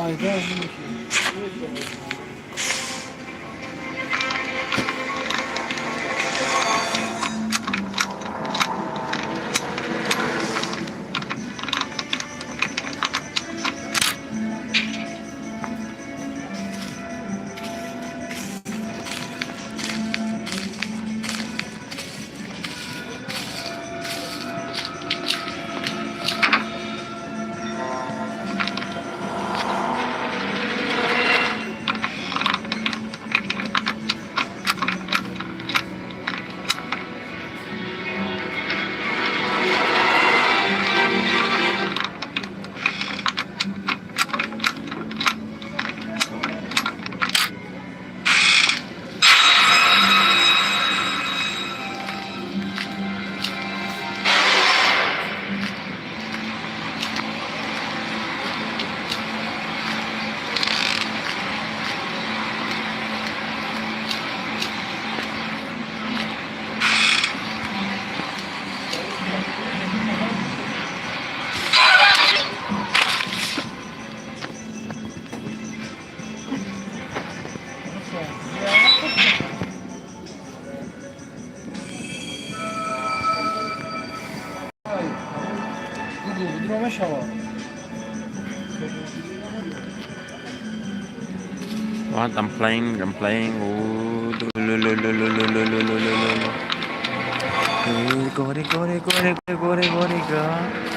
ayda onu Drama şava. What? I'm playing. I'm playing. Ooh, lo, lo, lo, lo, lo, lo, lo, lo, lo, lo, lo. Gore, gore, gore, gore, gore, gore.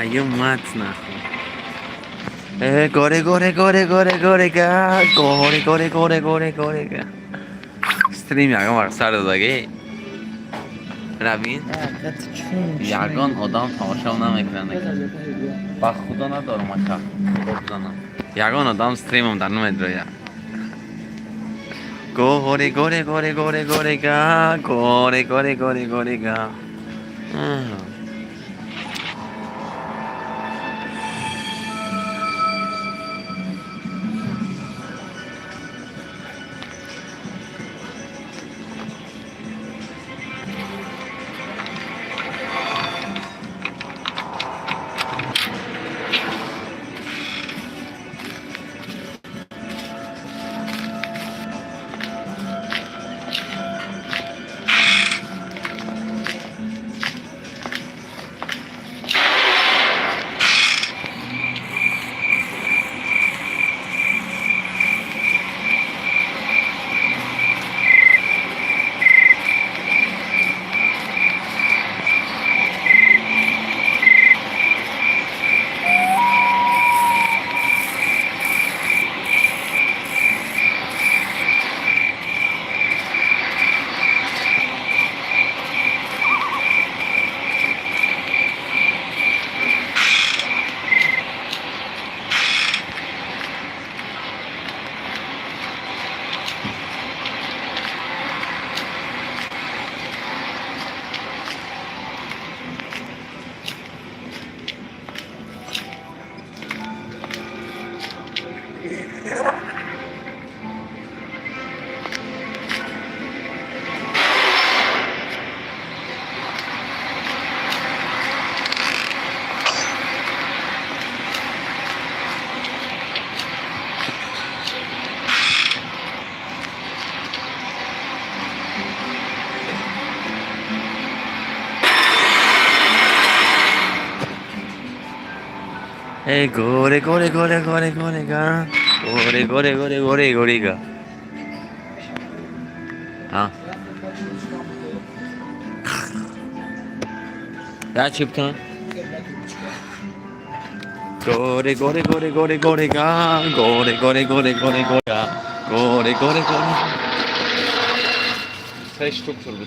Ayun, mats na ako. Gore, gore, gore, gore, gore ka. Gore, gore, gore, gore, gore ka. Stream yakın var sarıdaki. Rabin. Yakın odam tamaşamdan ekranda. Bak خدا ندارم آخه بزنم یگان آدم استریمم در نمیاد رویا گوره گوره گوره گوره گوره گا گوره گوره گوره گوره گا Hey, gore, gore, gore, gore, gore, ga. Gore, gore, gore, gore, gore, ga. Ha. Gerçekten. Gore, gore, gore, gore, gore, ga. Gore, gore, gore, gore, gore, ga. Gore, gore, gore. 6 штук, чтобы